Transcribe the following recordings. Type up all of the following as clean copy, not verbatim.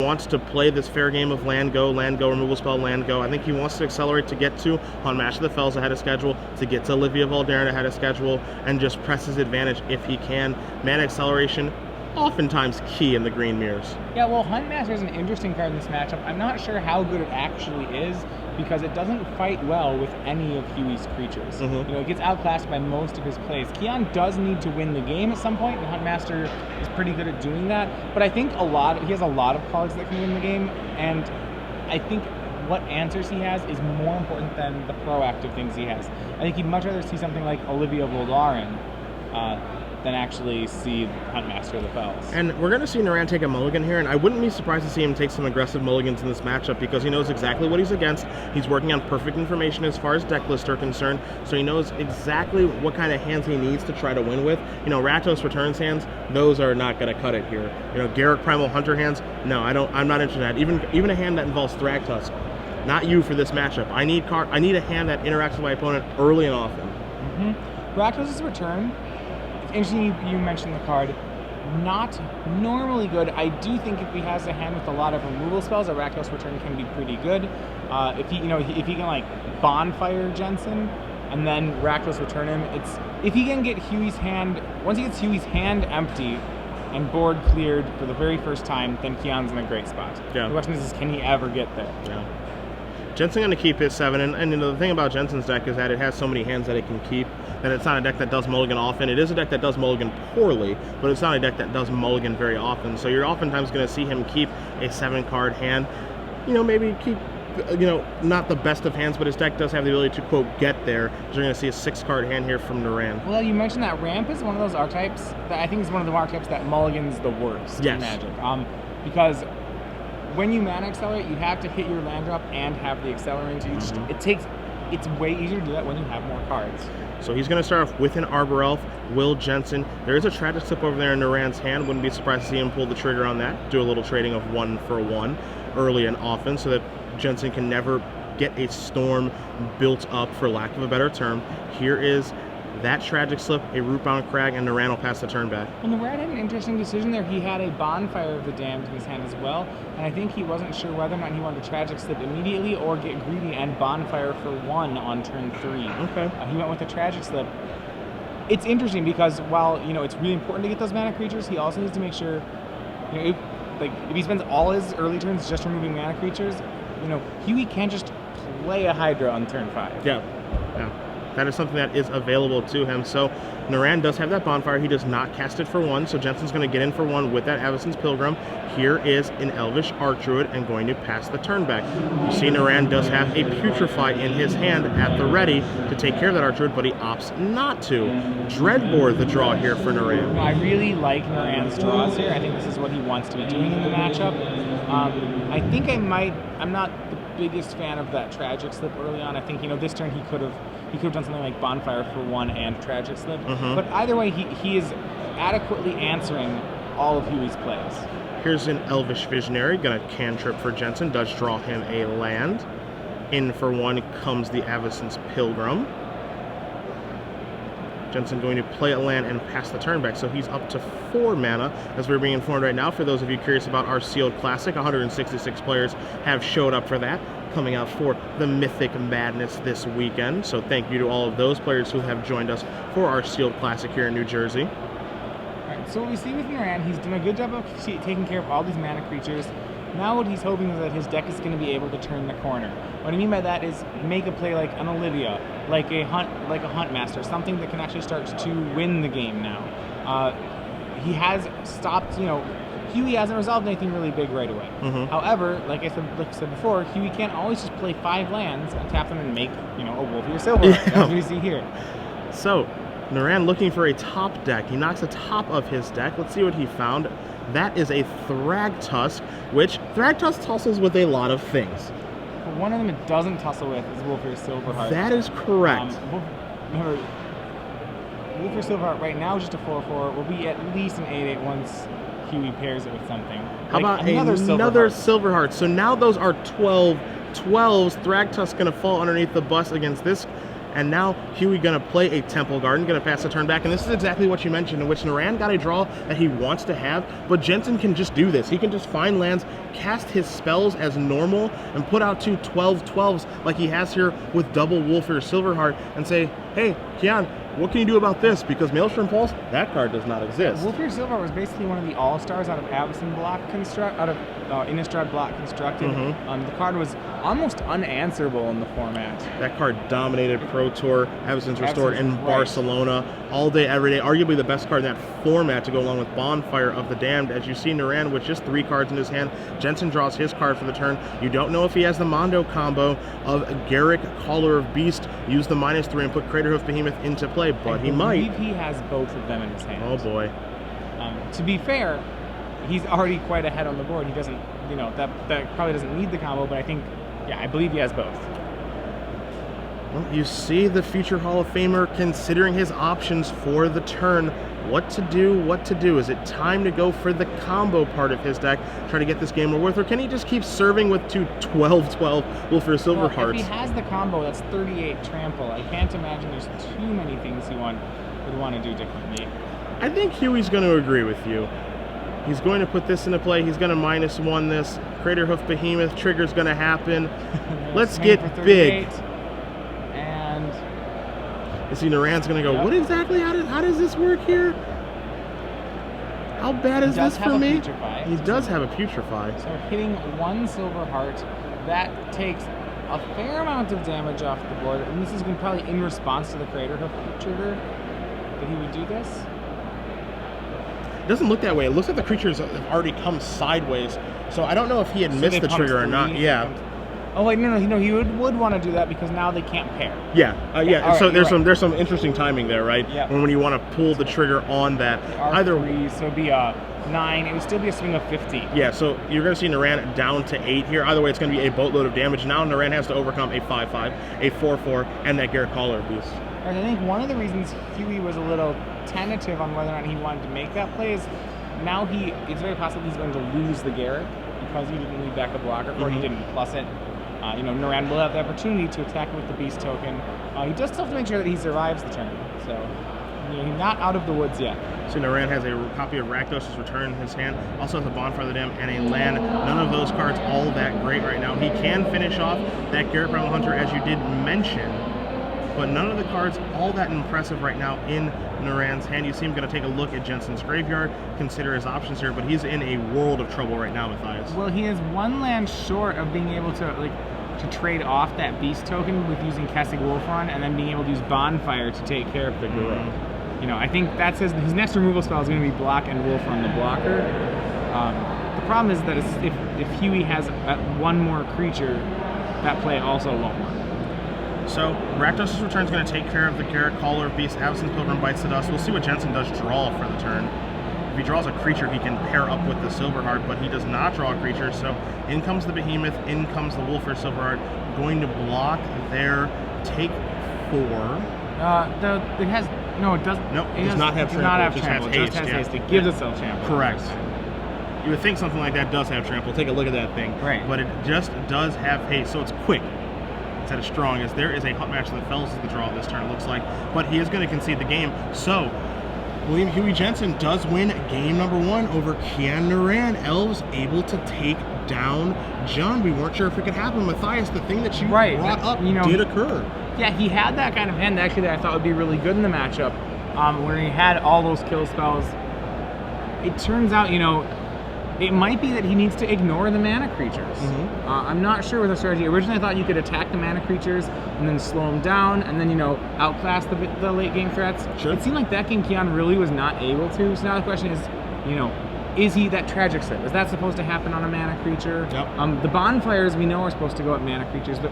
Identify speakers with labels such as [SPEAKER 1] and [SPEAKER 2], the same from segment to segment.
[SPEAKER 1] wants to play this fair game of land go, removal spell, land go. I think he wants to accelerate to get to on Match of the Fells ahead of schedule, to get to Olivia Voldaren ahead of schedule, and just press his advantage if he can. Mana acceleration, oftentimes key in the green mirrors.
[SPEAKER 2] Yeah, well, Huntmaster is an interesting card in this matchup. I'm not sure how good it actually is because it doesn't fight well with any of Huey's creatures. You know, it gets outclassed by most of his plays. Kiyan does need to win the game at some point, and Huntmaster is pretty good at doing that. But I think he has a lot of cards that can win the game, and I think what answers he has is more important than the proactive things he has. I think he'd much rather see something like Olivia Voldaren than actually see Huntmaster of the Fells.
[SPEAKER 1] And we're going to see Nourain take a mulligan here, and I wouldn't be surprised to see him take some aggressive mulligans in this matchup because he knows exactly what he's against. He's working on perfect information as far as deck lists are concerned, so he knows exactly what kind of hands he needs to try to win with. You know, Rakdos Returns hands, those are not going to cut it here. You know, Garruk Primal Hunter hands, no, I'm not interested in that. Even a hand that involves Thragtusk, not you for this matchup. I need a hand that interacts with my opponent early and often.
[SPEAKER 2] Rakdos' Return, interesting you mentioned the card. Not normally good. I do think if he has a hand with a lot of removal spells, a Rakdos Return can be pretty good. If he can like Bonfire Jensen and then Rakdos Return him, if he can get Huey's hand, once he gets Huey's hand empty and board cleared for the very first time, then Kiyan's in a great spot.
[SPEAKER 1] Yeah.
[SPEAKER 2] The question is can he ever get there?
[SPEAKER 1] Yeah. Jensen going to keep his 7, and you know, the thing about Jensen's deck is that it has so many hands that it can keep, that it's not a deck that does mulligan often. It is a deck that does mulligan poorly, but it's not a deck that does mulligan very often. So you're oftentimes going to see him keep a 7-card hand. You know, maybe keep, you know, not the best of hands, but his deck does have the ability to, quote, get there. So you're going to see a 6-card hand here from Nourain.
[SPEAKER 2] Well, you mentioned that Ramp is one of those archetypes that I think is one of the archetypes that mulligans the worst in Magic. Because when you mana accelerate, you have to hit your land drop and have the accelerant. It's way easier to do that when you have more cards.
[SPEAKER 1] So he's going to start off with an Arbor Elf, Will Jensen. There is a Tragic Slip over there in Nourain's hand. Wouldn't be surprised to see him pull the trigger on that. Do a little trading of 1 for 1 early and often so that Jensen can never get a storm built up, for lack of a better term. Here is that Tragic Slip, a Rootbound Crag, and Nourain will pass the turn back.
[SPEAKER 2] Well, Nourain had an interesting decision there. He had a Bonfire of the Damned in his hand as well, and I think he wasn't sure whether or not he wanted to Tragic Slip immediately or get greedy and Bonfire for 1 on turn 3.
[SPEAKER 1] Okay.
[SPEAKER 2] He went with the Tragic Slip. It's interesting because while, you know, it's really important to get those mana creatures, he also needs to make sure, you know, if he spends all his early turns just removing mana creatures, you know, Huey can't just play a Hydra on turn 5.
[SPEAKER 1] Yeah. That is something that is available to him. So Nourain does have that Bonfire. He does not cast it for 1, so Jensen's going to get in for 1 with that Avacyn's Pilgrim. Here is an Elvish Archdruid and going to pass the turn back. You see Nourain does have a Putrefy in his hand at the ready to take care of that Archdruid, but he opts not to. Dreadbore the draw here for Nourain.
[SPEAKER 2] I really like Nourain's draws here. I think this is what he wants to be doing in the matchup. I think I'm not the biggest fan of that Tragic Slip early on. I think, you know, this turn he could have done something like Bonfire for 1 and Tragic Slip. But either way, he is adequately answering all of Huey's plays.
[SPEAKER 1] Here's an Elvish Visionary, gonna cantrip for Jensen, does draw him a land. In for 1 comes the Avacyn's Pilgrim. Jensen going to play a land and pass the turn back, so he's up to 4 mana, as we're being informed right now. For those of you curious about our Sealed Classic, 166 players have showed up for that, coming out for the Mythic Madness this weekend. So thank you to all of those players who have joined us for our Sealed Classic here in New Jersey.
[SPEAKER 2] Alright, so what we see with Nourain, he's done a good job of taking care of all these mana creatures. Now what he's hoping is that his deck is going to be able to turn the corner. What I mean by that is make a play like an Olivia, like a Huntmaster, something that can actually start to win the game now. He has stopped, you know, Huey hasn't resolved anything really big right away. However, like I said before, Huey can't always just play 5 lands and tap them and make, you know, a Wolfie or Silver. That's what we see here.
[SPEAKER 1] So, Nourain looking for a top deck. He knocks the top of his deck. Let's see what he found. That is a Thragtusk, which Thragtusk tussles with a lot of things.
[SPEAKER 2] But one of them it doesn't tussle with is Wolfie or Silverheart.
[SPEAKER 1] That is correct.
[SPEAKER 2] Wolfie or Silverheart right now is just a 4/4. Will be at least an 8/8 once Huey pairs it with something.
[SPEAKER 1] How about another Silverheart? So now those are 12 12s. Thragtusk going to fall underneath the bus against this And now Huey going to play a Temple Garden, going to pass the turn back, and this is exactly what you mentioned, in which Nourain got a draw that he wants to have, but Jensen can just do this. He can just find lands, cast his spells as normal, and put out 2 12/12s like he has here with double Wolfir Silverheart, and say, hey, Kiyan, what can you do about this? Because Maelstrom Pulse, that card does not exist.
[SPEAKER 2] Wolfir Silverheart was basically one of the all-stars out of Innistrad block constructed. The card was almost unanswerable in the format.
[SPEAKER 1] That card dominated Pro Tour, Avacyn's Restored, and
[SPEAKER 2] right.
[SPEAKER 1] Barcelona all day, every day. Arguably the best card in that format to go along with Bonfire of the Damned. As you see Nourain with just 3 cards in his hand, Jensen draws his card for the turn. You don't know if he has the Mondo combo of Garrick, Caller of Beast, use the -3 and put Craterhoof Behemoth into play, but he might.
[SPEAKER 2] I believe he has both of them in his hand.
[SPEAKER 1] Oh boy.
[SPEAKER 2] To be fair, he's already quite ahead on the board. He doesn't, that probably doesn't need the combo, but I believe he has both.
[SPEAKER 1] Well, you see the future Hall of Famer considering his options for the turn. What to do? Is it time to go for the combo part of his deck, try to get this game more worth, or can he just keep serving with 2 12/12 Wolfir Silverhearts?
[SPEAKER 2] Well, if he has the combo, that's 38 trample. I can't imagine there's too many things he would want to do differently.
[SPEAKER 1] I think Huey's going to agree with you. He's going to put this into play. He's going to -1 this. Craterhoof Behemoth trigger's going to happen. Let's get big.
[SPEAKER 2] And
[SPEAKER 1] you see Nourain's going to go, what exactly? How does this work here? How bad is this for me? He does have a Putrefy.
[SPEAKER 2] So hitting 1 Silverheart, that takes a fair amount of damage off the board. And this is probably in response to the Craterhoof trigger that he would do this.
[SPEAKER 1] It doesn't look that way. It looks like the creatures have already come sideways. So I don't know if he had missed the trigger or not. Yeah.
[SPEAKER 2] Oh wait, no. He would want to do that because now they can't pair.
[SPEAKER 1] Yeah.
[SPEAKER 2] Right,
[SPEAKER 1] so there's some interesting timing there, right?
[SPEAKER 2] Yeah.
[SPEAKER 1] When you want to pull the trigger on that.
[SPEAKER 2] Either so it'd be a 9. It would still be a swing of 15.
[SPEAKER 1] Yeah. So you're going to see Nourain down to 8 here. Either way, it's going to be a boatload of damage. Now Nourain has to overcome a 5/5, a 4/4, and that Garrett Caller Beast.
[SPEAKER 2] I think one of the reasons Huey was a little tentative on whether or not he wanted to make that play is now it's very possible he's going to lose the Garrett because he didn't leave back a blocker or he didn't plus it. Nourain will have the opportunity to attack with the Beast token. He does still have to make sure that he survives the turn. So he's not out of the woods yet.
[SPEAKER 1] So Nourain has a copy of Rakdos' Return in his hand, also has a Bonfire of the Dam and a land. None of those cards all that great right now. He can finish off that Garrett Primal Hunter, as you did mention, but none of the cards all that impressive right now in Nourain's hand. You see him going to take a look at Jensen's graveyard, consider his options here, but he's in a world of trouble right now, Matthias.
[SPEAKER 2] Well, he is 1 land short of being able to trade off that Beast token with using Kessig Wolfron and then being able to use Bonfire to take care of the Garou. I think that's his next removal spell is going to be Block and Wolfron the blocker. The problem is that if Huey has 1 more creature, that play also won't work.
[SPEAKER 1] So, Rakdos' Return is going to take care of the Garrett Caller of Beast. Avacyn's Pilgrim bites the dust. We'll see what Jensen does draw for the turn. If he draws a creature, he can pair up with the Silverheart, but he does not draw a creature, so in comes the Behemoth, in comes the Wolfir Silverheart, going to block there, take 4.
[SPEAKER 2] It has, no, it doesn't.
[SPEAKER 1] Nope, it does not have trample.
[SPEAKER 2] It just has haste. It gives itself trample.
[SPEAKER 1] Correct. You would think something like that does have trample. Take a look at that thing.
[SPEAKER 2] Right.
[SPEAKER 1] But it just does have haste, so it's quick. Instead of strong, as there is a hut match that fells to the draw this turn, it looks like, but he is going to concede the game. So William Huey Jensen does win game number 1 over Kiyan Nourain. Elves able to take down John. We weren't sure if it could happen. Matthias, the thing that you brought up did occur.
[SPEAKER 2] Yeah, he had that kind of hand actually that I thought would be really good in the matchup, where he had all those kill spells. It turns out, it might be that he needs to ignore the mana creatures. I'm not sure with the strategy. Originally I thought you could attack the mana creatures and then slow them down and then, outclass the late game threats.
[SPEAKER 1] Sure.
[SPEAKER 2] It seemed like that game Kiyan really was not able to. So now the question is, is he that tragic slip? Is that supposed to happen on a mana creature?
[SPEAKER 1] Yep.
[SPEAKER 2] The bonfires we know are supposed to go at mana creatures, but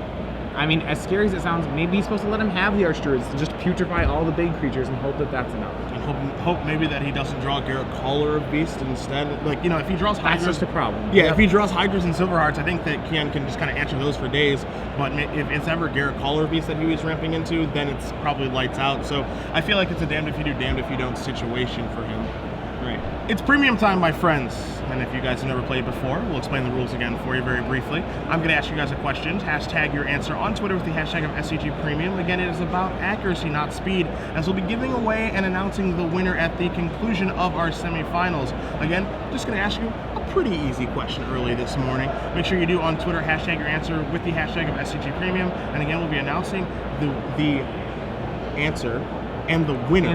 [SPEAKER 2] I mean, as scary as it sounds, maybe he's supposed to let him have the Archdruids and just putrefy all the big creatures and hope that that's enough.
[SPEAKER 1] And hope maybe that he doesn't draw Garrett Caller of Beast instead. If he draws Hydras...
[SPEAKER 2] That's just a problem.
[SPEAKER 1] Yeah, if he draws Hydras and Silverhearts, I think that Kiyan can just kind of answer those for days. But if it's ever Garrett Caller of Beast that Huey's ramping into, then it's probably lights out. So I feel like it's a damned if you do, damned if you don't situation for him.
[SPEAKER 2] Right.
[SPEAKER 1] It's premium time, my friends. And if you guys have never played before, we'll explain the rules again for you very briefly. I'm going to ask you guys a question. Hashtag your answer on Twitter with the hashtag of SCG Premium. Again, it is about accuracy, not speed, as we'll be giving away and announcing the winner at the conclusion of our semifinals. Again, just going to ask you a pretty easy question early this morning. Make sure you do on Twitter, hashtag your answer with the hashtag of SCG Premium. And again, we'll be announcing the answer and the winner,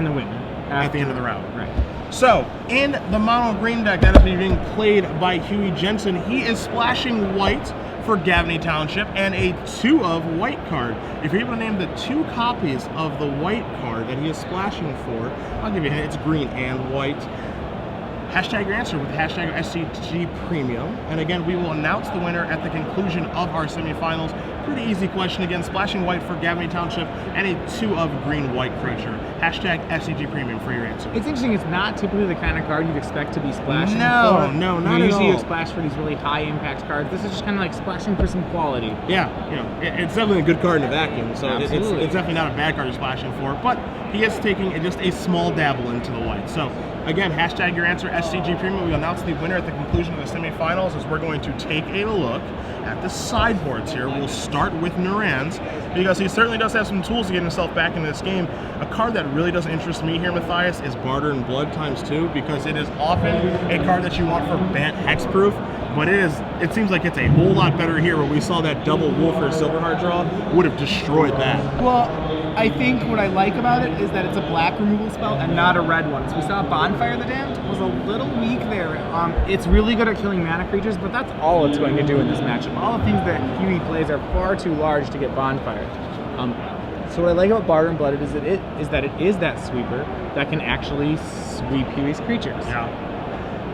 [SPEAKER 1] at the end of the round.
[SPEAKER 2] Right.
[SPEAKER 1] So, in the mono green deck that is being played by Huey Jensen, he is splashing white for Gavney Township and a 2 of white card. If you're able to name the 2 copies of the white card that he is splashing for, I'll give you a hint, it's green and white. Hashtag your answer with the hashtag SCG Premium. And again, we will announce the winner at the conclusion of our semifinals. Pretty easy question again, splashing white for Gavney Township and a 2 of green-white creature. Hashtag SCG Premium for your answer.
[SPEAKER 2] It's interesting, it's not typically the kind of card you'd expect to be splashing
[SPEAKER 1] No,
[SPEAKER 2] for.
[SPEAKER 1] no, not at
[SPEAKER 2] usually
[SPEAKER 1] all.
[SPEAKER 2] you splash for these really high-impact cards. This is just kind of like splashing for some quality.
[SPEAKER 1] Yeah, you know, it's definitely a good card in a vacuum, so it's definitely not a bad card you're splashing for, but he is taking just a small dabble into the white. So, again, hashtag your answer, SCG Premium. We announce the winner at the conclusion of the semifinals as we're going to take a look at the sideboards here. We'll start with Nourain's because he certainly does have some tools to get himself back into this game. A card that really doesn't interest me here, Matthias, is Barter and Blood ×2 because it is often a card that you want for Bant Hexproof, but it seems like it's a whole lot better here where we saw that double Wolf or Silverheart draw would have destroyed that.
[SPEAKER 3] Well, I think what I like about it is that it's a black removal spell and not a red one. So we saw Bonfire the Damned was a little weak there. It's really good at killing mana creatures, but that's all it's going to do in this matchup. All the things that Huey plays are far too large to get Bonfire. So what I like about Barter and Blood is that it is that sweeper that can actually sweep Huey's creatures.
[SPEAKER 1] Yeah.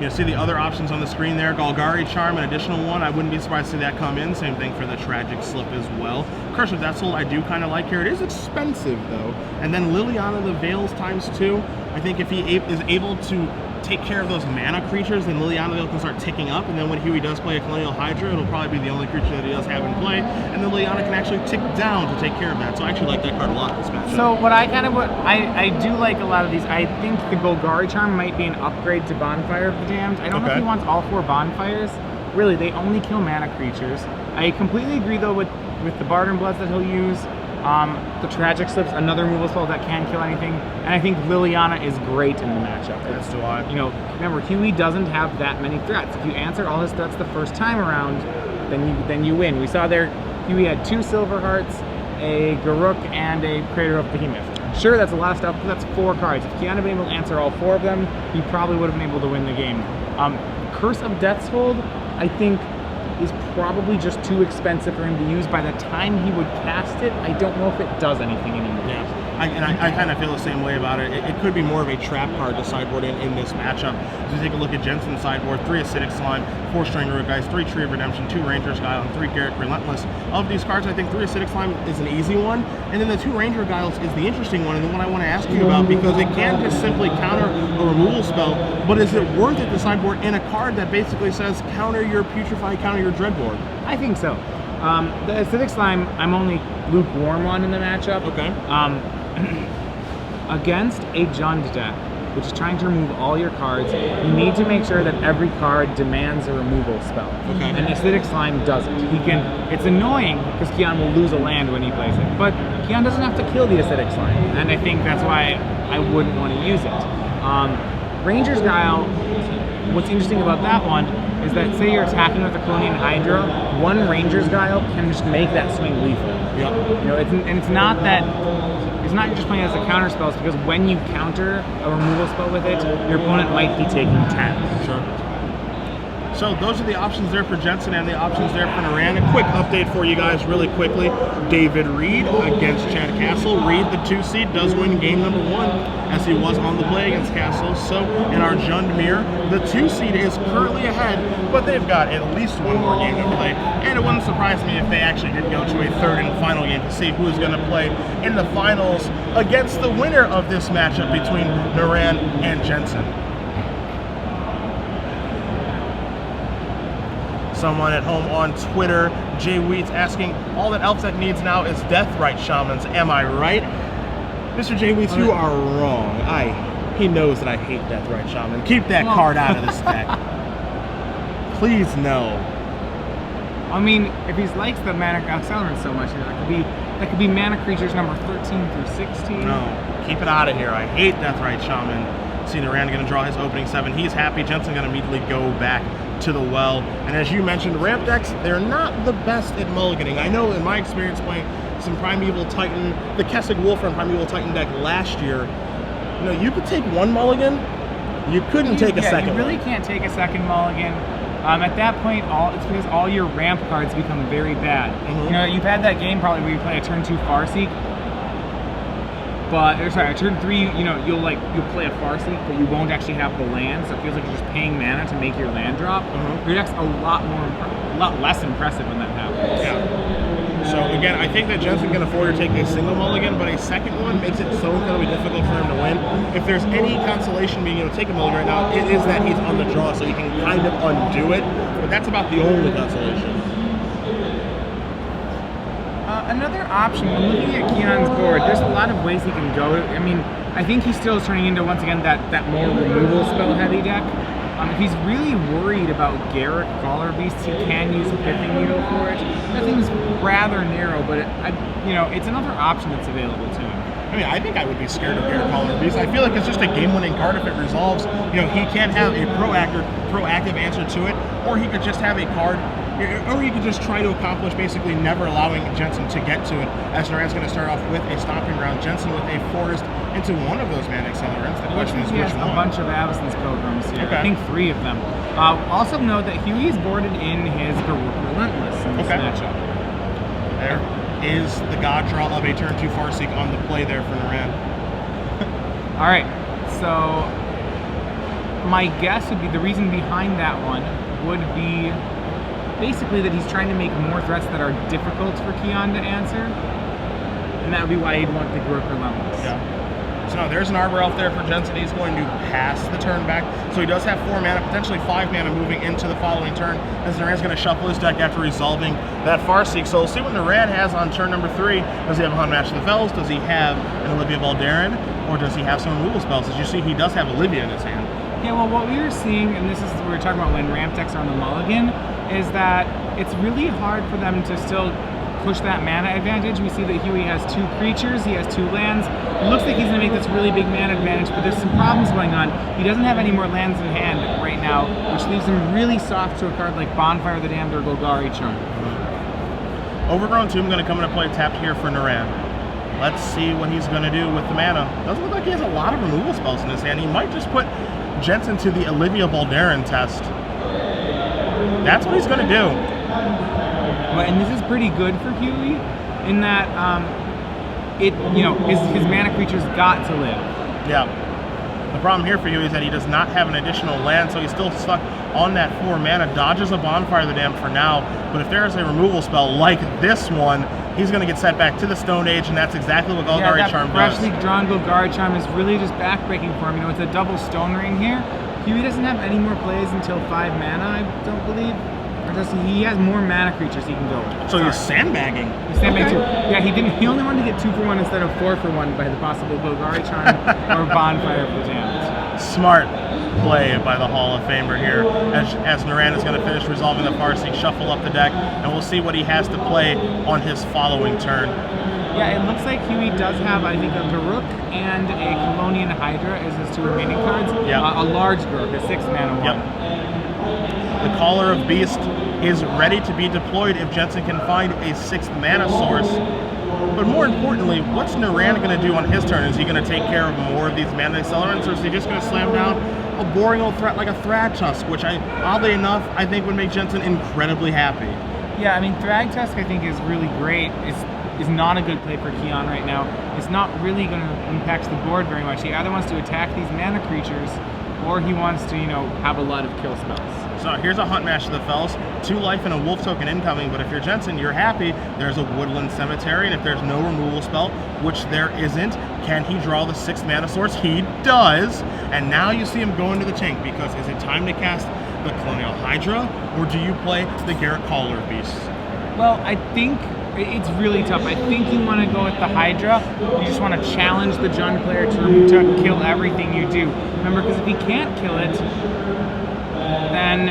[SPEAKER 1] You see the other options on the screen there. Golgari Charm, an additional one. I wouldn't be surprised to see that come in. Same thing for the Tragic Slip as well. Curse of Death Soul I do kind of like here. It is expensive though. And then Liliana the Veils ×2. I think if he is able to take care of those mana creatures, then Liliana can start ticking up, and then when Huey does play a Colonial Hydra, it'll probably be the only creature that he does have in play, and then Liliana can actually tick down to take care of that. So I actually like that card a lot this matchup.
[SPEAKER 3] So what I do like a lot of these. I think the Golgari Charm might be an upgrade to Bonfire of the Damned. I don't know if he wants all 4 Bonfires. Really, they only kill mana creatures. I completely agree though with the Barter and Bloods that he'll use. The Tragic Slip's another removal spell that can kill anything, and I think Liliana is great in the matchup.
[SPEAKER 1] That's do I.
[SPEAKER 3] You know, remember Huey doesn't have that many threats. If you answer all his threats the first time around, then you win. We saw there Huey had 2 Silverhearts, a Garruk, and a Crater of Behemoth. Sure, that's a lot of stuff, but that's 4 cards. If Kiyan had been able to answer all 4 of them, he probably would have been able to win the game. Curse of Death's Hold, I think, is probably just too expensive for him to use. By the time he would cast it, I don't know if it does anything anymore.
[SPEAKER 1] Yeah. I kind of feel the same way about it. It could be more of a trap card to sideboard in this matchup. As we take a look at Jensen's sideboard, 3 Acidic Slime, 4 Strangler Guys, 3 Tree of Redemption, 2 Ranger Guile, and 3 Garrett Relentless. Of these cards, I think 3 Acidic Slime is an easy one, and then the 2 Ranger Guiles is the interesting one, and the one I want to ask you about, because it can just simply counter a removal spell, but is it worth it to sideboard in a card that basically says counter your Putrefy, counter your Dreadboard?
[SPEAKER 3] I think so. The Acidic Slime, I'm only lukewarm on in the matchup.
[SPEAKER 1] Okay.
[SPEAKER 3] Against a Jund deck, which is trying to remove all your cards, you need to make sure that every card demands a removal spell.
[SPEAKER 1] Okay.
[SPEAKER 3] And Acidic Slime doesn't. It's annoying because Kiyan will lose a land when he plays it, but Kiyan doesn't have to kill the Acidic Slime, and I think that's why I wouldn't want to use it. Ranger's Guile, what's interesting about that one is that say you're attacking with a Colonial Hydra, 1 Ranger's Guile can just make that swing lethal.
[SPEAKER 1] Yeah.
[SPEAKER 3] You know, it's not that it's not just playing as a counter spell, it's because when you counter a removal spell with it, your opponent might be taking 10.
[SPEAKER 1] Sure. So those are the options there for Jensen and the options there for Nourain. A quick update for you guys really quickly. David Reed against Chad Castle. Reed, the 2 seed, does win game number 1 as he was on the play against Castle. So in our Jund mirror, the 2 seed is currently ahead, but they've got at least 1 more game to play. And it wouldn't surprise me if they actually did go to a 3rd and final game to see who is going to play in the finals against the winner of this matchup between Nourain and Jensen. Someone at home on Twitter, Jay Wheats, asking, all that Elf Deck needs now is Deathrite Shamans. Am I right? Mr. Jay Wheats, you are wrong. He knows that I hate Deathrite Shaman. Keep that card out of this deck. Please, no.
[SPEAKER 3] I mean, if he likes the mana accelerant so much, that could be mana creatures number 13 through 16.
[SPEAKER 1] No, keep it out of here. I hate Deathrite Shaman. See Nourain going to draw his opening 7. He's happy. Jensen going to immediately go back to the well. And as you mentioned, ramp decks, they're not the best at mulliganing. I know in my experience playing some Primeval Titan, the Kessig Wolf and Primeval Titan deck last year, you know, you could take one mulligan, you couldn't take a second
[SPEAKER 3] You really
[SPEAKER 1] one.
[SPEAKER 3] can't take a second mulligan. At that point, it's because all your ramp cards become very bad. You know, you've had that game probably where you play a turn 2 Farseek, but a turn 3, you know, you'll play a Farseek, but you won't actually have the land, so it feels like you're just paying mana to make your land drop. Your deck's a lot less impressive when that happens.
[SPEAKER 1] Yeah. So again, I think that Jensen can afford to take a single mulligan, but a second one makes it so incredibly difficult for him to win. If there's any consolation being able to take a mulligan right now, it is that he's on the draw, so he can kind of undo it. But that's about the only consolation.
[SPEAKER 3] Another option, when looking at Kiyan's board, there's a lot of ways he can go. I mean, I think he still is turning into, once again, that more removal spell-heavy deck. If he's really worried about Garruk Caller Beasts, he can use Pithing Needle for it. That seems rather narrow, but it's another option that's available to him.
[SPEAKER 1] I mean, I think I would be scared of Garruk Caller Beast. I feel like it's just a game-winning card if it resolves. You know, he can have a proactive answer to it, or he could just have a card, or he could just try to accomplish basically never allowing Jensen to get to it. As Nourain's going to start off with a Stomping Ground, Jensen with a Forest into one of those mana accelerants. The question is which one.
[SPEAKER 3] A bunch of Avacyn's Pilgrims here.
[SPEAKER 1] Okay.
[SPEAKER 3] I think 3 of them. Also note that Huey's boarded in his Garruk Relentless in this matchup.
[SPEAKER 1] There is the God draw of a turn 2 Farseek on the play there for Nourain.
[SPEAKER 3] All right, so my guess would be the reason behind that one would be basically that he's trying to make more threats that are difficult for Kiyan to answer, and that would be why he'd want the Garruk Relentless.
[SPEAKER 1] Yeah. So there's an Arbor Elf there for Jensen. He's going to pass the turn back. So he does have 4 mana, potentially 5 mana moving into the following turn, as Nourain's going to shuffle his deck after resolving that Farseek. So we'll see what Nourain has on turn number 3. Does he have a Hunt Match of the Fells? Does he have an Olivia Valdarin? Or does he have some removal spells? As you see, he does have Olivia in his hand.
[SPEAKER 3] Yeah, well, what we were seeing, and this is what we were talking about when ramp decks are on the mulligan, is that it's really hard for them to still push that mana advantage. We see that Huey has 2 creatures, he has 2 lands. It looks like he's going to make this really big mana advantage, but there's some problems going on. He doesn't have any more lands in hand right now, which leaves him really soft to a card like Bonfire of the Damned or Golgari Charm.
[SPEAKER 1] Overgrown Tomb going to come into play tapped here for Nourain. Let's see what he's going to do with the mana. Doesn't look like he has a lot of removal spells in his hand. He might just put Jensen to the Olivia Valdarin test. That's what he's going to do.
[SPEAKER 3] And this is pretty good for Huey in that his mana creatures got to live.
[SPEAKER 1] Yeah. The problem here for you is that he does not have an additional land, so he's still stuck on that 4 mana. Dodges a Bonfire of the Damned for now, but if there's a removal spell like this one, he's going to get set back to the Stone Age, and that's exactly what Golgari Charm does.
[SPEAKER 3] Freshly drawn Golgari Charm is really just backbreaking for him. You know, it's a double Stone Ring here. Huey doesn't have any more plays until 5 mana, I don't believe. He has more mana creatures he can go with.
[SPEAKER 1] So he's sandbagging.
[SPEAKER 3] He's sandbagging too. Yeah, he only wanted to get 2 for 1 instead of 4 for 1 by the possible Golgari Charm or Bonfire of the Damned.
[SPEAKER 1] Smart play by the Hall of Famer here, as Nourain is going to finish resolving the Farseek, shuffle up the deck, and we'll see what he has to play on his following turn.
[SPEAKER 3] Yeah, it looks like Huey does have, I think, a Garruk and a Colonian Hydra as his 2 remaining cards.
[SPEAKER 1] Yeah.
[SPEAKER 3] A large Garruk, a 6 mana one.
[SPEAKER 1] Yep. The Caller of Beast is ready to be deployed if Jensen can find a 6th mana source. But more importantly, what's Nourain going to do on his turn? Is he going to take care of more of these mana accelerants, or is he just going to slam down a boring old threat like a Thragtusk, which oddly enough, I think would make Jensen incredibly happy.
[SPEAKER 3] Yeah, I mean, Thragtusk I think is really great. Is not a good play for Kiyan right now. It's not really going to impact the board very much. He either wants to attack these mana creatures, or he wants to, have a lot of kill spells.
[SPEAKER 1] So here's a Hunt Match of the Fells, 2 life and a Wolf token incoming, but if you're Jensen, you're happy. There's a Woodland Cemetery, and if there's no removal spell, which there isn't, can he draw the 6th mana source? He does, and now you see him go into the tank, because is it time to cast the Colonial Hydra, or do you play the Garruk Caller Beast?
[SPEAKER 3] Well, I think It's really tough. I think you want to go with the Hydra. You just want to challenge the Jund player to kill everything you do. Remember, because if he can't kill it, then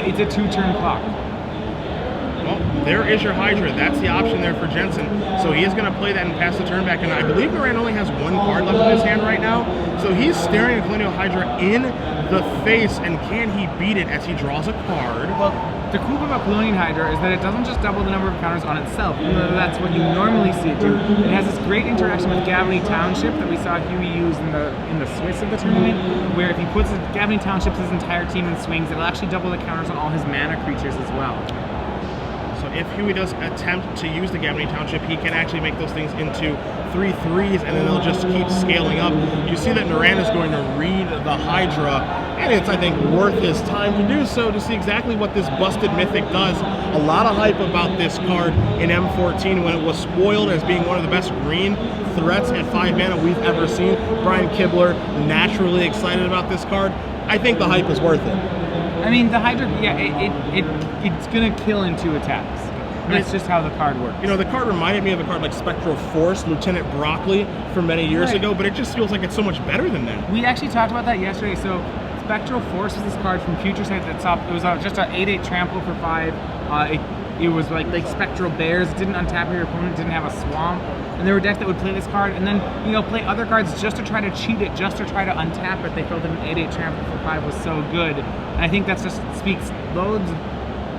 [SPEAKER 3] it's a 2-turn clock.
[SPEAKER 1] Well, there is your Hydra. That's the option there for Jensen. So he is going to play that and pass the turn back. And I believe Nourain only has one card left in his hand right now. So he's staring a Colonial Hydra in the face. And can he beat it as he draws a card?
[SPEAKER 3] Well, the cool thing about Colonial Hydra is that it doesn't just double the number of counters on itself, even though that's what you normally see it do. It has this great interaction with Gavany Township that we saw Huey use in the Swiss of the tournament, where if he puts Gavany Township's his entire team in swings, it'll actually double the counters on all his mana creatures as well.
[SPEAKER 1] So if Huey does attempt to use the Gavany Township, he can actually make those things into 3/3s, and then they'll just keep scaling up. You see that Nourain is going to read the Hydra, and it's, I think, worth his time to do so to see exactly what this Busted Mythic does. A lot of hype about this card in M14 when it was spoiled as being one of the best green threats at 5 mana we've ever seen. Brian Kibler naturally excited about this card. I think the hype is worth it.
[SPEAKER 3] I mean, the Hydra, yeah, it's gonna kill in 2 attacks. That's just how the card works.
[SPEAKER 1] You know, the card reminded me of a card like Spectral Force, Lieutenant Broccoli, from many years ago, but it just feels like it's so much better than that.
[SPEAKER 3] We actually talked about that yesterday. So, Spectral Force is this card from Future Sight that's up. It was just an 8/8 trample for 5. It was like Spectral Bears. It didn't untap your opponent, didn't have a swamp. And there were decks that would play this card and then, play other cards just to try to cheat it, just to try to untap it. They felt that an 8/8 trample for 5 was so good. And I think that just speaks loads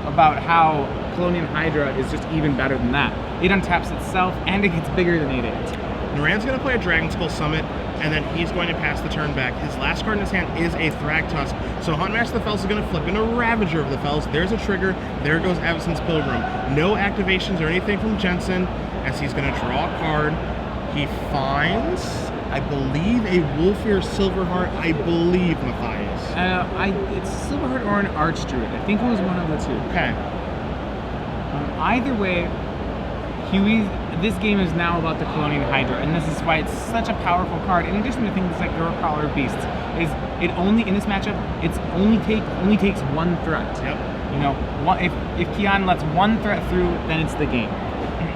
[SPEAKER 3] about how Colonial Hydra is just even better than that. It untaps itself and it gets bigger than 8/8.
[SPEAKER 1] Nourain's going to play a Dragon Skull Summit, and then he's going to pass the turn back. His last card in his hand is a Thragtusk. So Huntmaster of the Fells is going to flip into Ravager of the Fells. There's a trigger. There goes Avacyn's Pilgrim. No activations or anything from Jensen as he's going to draw a card. He finds, I believe, a Wolfir Silverheart. I believe, Matthias.
[SPEAKER 3] It's Silverheart or an Archdruid. I think it was one of the 2.
[SPEAKER 1] Okay.
[SPEAKER 3] Either way, this game is now about the Colonial Hydra, and this is why it's such a powerful card. In addition to things like Gurkhaler Beasts, in this matchup, it's only takes 1 threat.
[SPEAKER 1] Yep.
[SPEAKER 3] If Kiyan lets 1 threat through, then it's the game.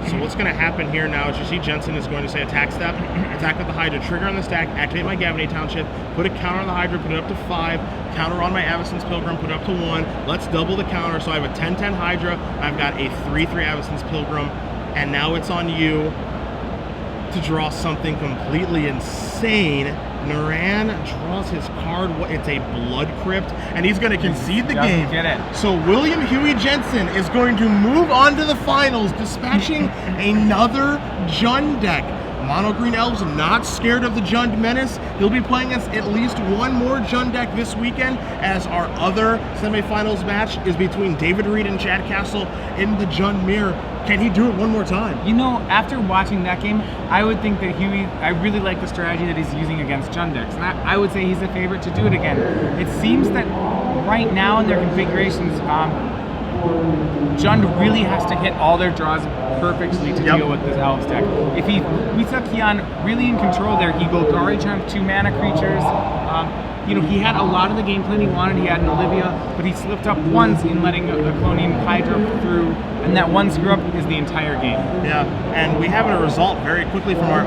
[SPEAKER 1] So what's going to happen here now is you see Jensen is going to say attack step, attack with the Hydra, trigger on the stack, activate my Gavany Township, put a counter on the Hydra, put it up to 5, counter on my Avacyn's Pilgrim, put it up to 1. Let's double the counter. So I have a 10/10 Hydra, I've got a 3/3 Avacyn's Pilgrim, and now it's on you to draw something completely insane. Nourain draws his card. It's a Blood Crypt, and he's going to concede the game.
[SPEAKER 3] Get it.
[SPEAKER 1] So William Huey Jensen is going to move on to the finals, dispatching another Jund deck. Mono Green Elves not scared of the Jund menace. He'll be playing us at least one more Jund deck this weekend, as our other semifinals match is between David Reed and Chad Castle in the Jund Mirror. Can he do it one more time?
[SPEAKER 3] After watching that game, I would think that I really like the strategy that he's using against Jund decks, and I would say he's a favorite to do it again. It seems that right now in their configurations, Jund really has to hit all their draws perfectly to deal with this Elves deck. We saw Kiyan really in control there. He Golgari Charmed 2 mana creatures. He had a lot of the game plan he wanted. He had an Olivia, but he slipped up once in letting a Colonial Hydra through, and that one screw up is the entire game.
[SPEAKER 1] Yeah, and we have a result very quickly from our